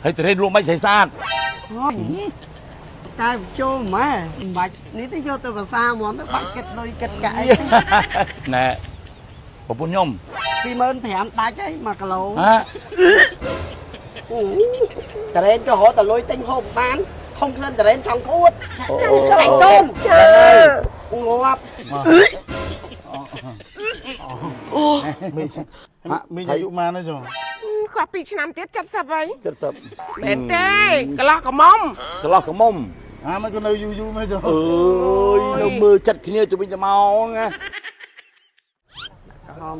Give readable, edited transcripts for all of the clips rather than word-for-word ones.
ហើយទៅរួមមិនស្អីស្អាតកាយចូលម៉ែមិនបាច់នេះទៅយកទៅភាសាហ្មងទៅបាច់គិតលុយគិតកាយណែប្រពន្ធខ្ញុំ25,000ដាច់ហើយ1គីឡូហ៎តរ៉េនក៏រត់ទៅលុយទិញហូបបានធំក្លិនតរ៉េនចង់ខួតចាញ់កូនចាងាប់មីអាយុម៉ានទេចុះខុស2ឆ្នាំទៀត70ហើយ70មែនទេកន្លោះកមុំមិនក៏នៅយូរមែនចុះអើយនៅមើលចិត្តគ្នាទៅវិញទៅមកណា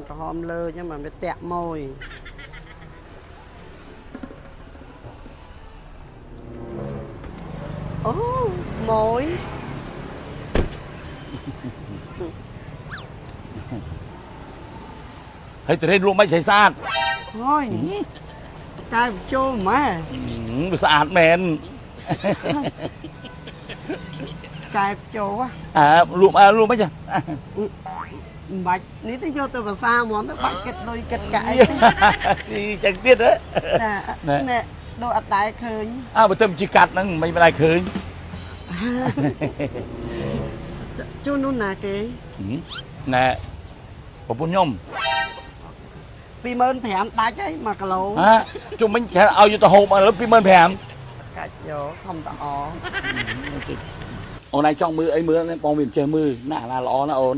ក្រហមលើញមិនវាតាក់មួយអូមួយហើយទៅរួមមិនស្អីស្អាតហើយកាយចូលម៉ែវាស្អាតមែនកាយចូលរួមមិនចាមិនបាច់នេះទៅយកទៅភាសាហ្មងទៅបាច់គិតលុយគិតកាយចឹងទៀតហ៎ណែដូចអត់ដែរឃើញបើទៅជីកាត់ហ្នឹងមិនដែរឃើញជួននោះណាគេណែប្រពន្ធខ្ញុំ25,000ដាច់ហើយ1គីឡូជុំមិញគេឲ្យទៅហូបឥឡូវ25,000កាច់យកខំតអអូនឯងចង់មើលអីមើលបងវាមិនចេះមើលណាល្អណាអូន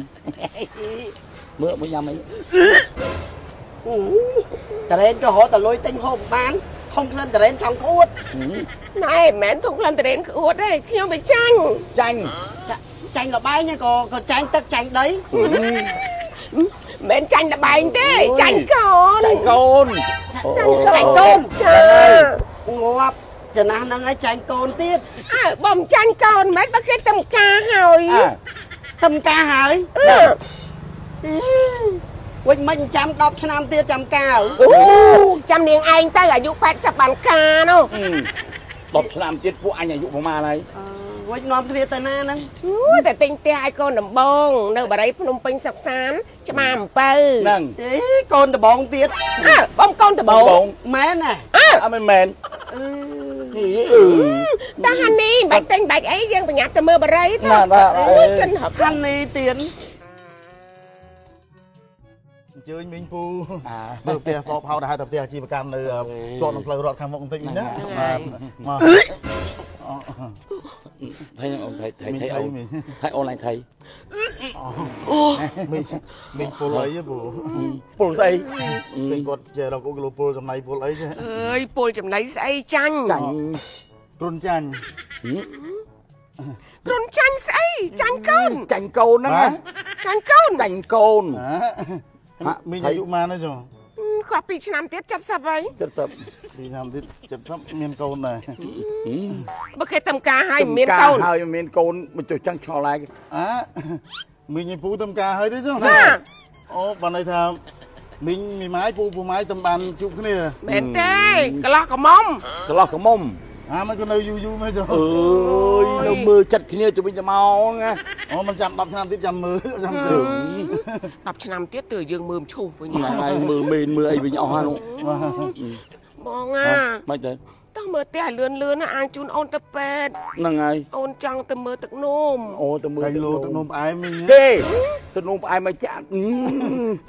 មើលមួយញ៉ាំអីតរ៉េនក៏រត់ទៅលុយទិញហូបបានធំក្លិនតរ៉េនចង់ខួតណែមិនមែនធំក្លិនតរ៉េនខួតទេខ្ញុំទៅចាញ់លបែងក៏ចាញ់ទឹកចាញ់ដីមិនចាញ់លបែងទេចាញ់កូនចាញ់កូនចាងាប់ចំណាស់ហ្នឹងឲ្យចាញ់កូនទៀតបំចាញ់កូនមិនបើគេតំការហើយវិញមិនចាំ10ឆ្នាំទៀតចាំកាវចាំនាងឯងទៅអាយុ80បានការនោះ10ឆ្នាំទៀតពួកអញអាយុប្រហែលហើយវិញនាំគ្នាទៅណាហ្នឹងតែទិញផ្ទះឲ្យកូនដំបងនៅបារីភ្នំពេញសុកសានច្បារអំពៅហ្នឹងកូនដំបងទៀតបងកូនដំបងមែនណាអត់មែនតាហានីបាច់ទិញបាច់អីយើងប្រញាប់ទៅមើលបារីទៅចិនហានីទៀតអញ្ជើញមីងពូមើលផ្ទះហ្វបហៅទៅហៅតែផ្ទះអាជីវកម្មនៅជាប់នឹងផ្លូវរត់ខាងមុខបន្តិចណាមកថៃអូនថៃអូនឡើងថៃមីងពលអីពូពលស្អីមីងគាត់ចេះរកគីឡូពលចំណៃពលអីចេះអើយពលចំណៃស្អីចាញ់ទ្រុនចាញ់ស្អីចាញ់កូនហ្នឹងណាចាញ់កូនមីងអាយុម៉ានទេចុះខុស2ឆ្នាំទៀត70ហើយ2ឆ្នាំទៀត70មានកូនដែរបើគេតំការហើយមានកូនហើយមានកូនមកចុះចឹងឆ្ងល់ហើយមីងឯពូតំការហើយទេចុះចាអូបានន័យថាមីងមីម៉ាយពូម៉ាយតំបានជួបគ្នាមែនទេកន្លោះកមុំមិនក៏នៅយូរមែនចុះអើយនៅមើលចិត្តគ្នាទៅវិញទៅមកណាមិនចាំ10ឆ្នាំទៀតចាំមើលចាំ10ឆ្នាំទៀតទើបយើងមើលឈូសវិញហើយមើលមេនមើលអីវិញអស់ហ្នឹងបងមិនទេតោះមើលផ្ទះលឿនអាចជូនអូនទៅពេទ្យហ្នឹងហើយអូនចង់ទៅមើលទឹកនោមទៅមើលទឹកនោមផ្អែមវិញទេទឹកនោមផ្អែមមកចាក់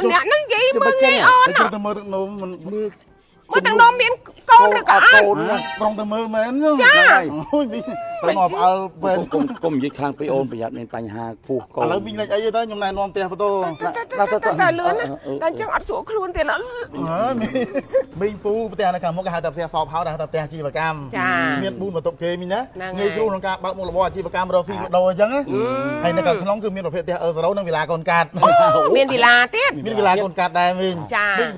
ម្នាក់ហ្នឹងនិយាយមើលងាយអូនទៅមើលទឹកនោមមិនមើលទឹកនោមមានកូនឬក៏អត់ប្រងទៅមើលមែនចាអូយមីប្រងអបអល់ពេទ្យកុំនិយាយខ្លាំងពេកអូនប្រយ័ត្នមានបញ្ហាពោះកូនឥឡូវមីងលេចអីទៅខ្ញុំណែនាំផ្ទះបតោតែលឿនតែអញ្ចឹងអត់ស្រួលខ្លួនទេឡើយមីងពូផ្ទះនៅខាងមុខគេហៅថាផ្ទះហ្វបហៅថាផ្ទះអាជីវកម្មមាន4បន្ទប់គេមីងណាងាយស្រួលក្នុងការបើកមុខរបរអាជីវកម្មរកស៊ីលក់ដូរអញ្ចឹងហើយនៅខាងក្នុងគឺមានប្រភេទផ្ទះអឺសារ៉ូនិងវិឡាកូនកាត់មានវិឡាទៀតមានវិឡាកូនកាត់ដែរមីង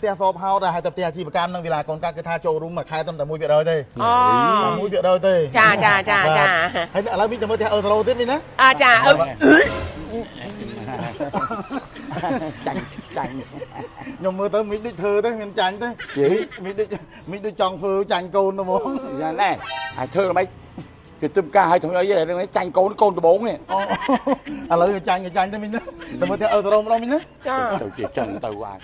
ផ្ទះហ្វបហៅថាហៅថាផ្ទះអាជីវកម្មនិងវិឡាកូនកាត់គឺថាចូលរួមមួយខែត្រឹមតែ1%ទេអូ1%ទេចាហើយឥឡូវមីងទៅមើលផ្ទះអឺសារ៉ូទៀតមីងណាចាចាញ់ខ្ញុំមើលទៅមីងដូចធ្វើទៅមានចាញ់ទេមីងដូចចង់ធ្វើចាញ់កូនទៅហ្មងយ៉ាងណែហើយធ្វើល្មិចគឺទឹមការឲ្យធ្វើអីចាញ់កូនដំបងនេះឥឡូវចាញ់ទៅមីងណាទៅមើលផ្ទះអឺសារ៉ូម្ដងមីងណាចាទៅជាចឹងទៅអា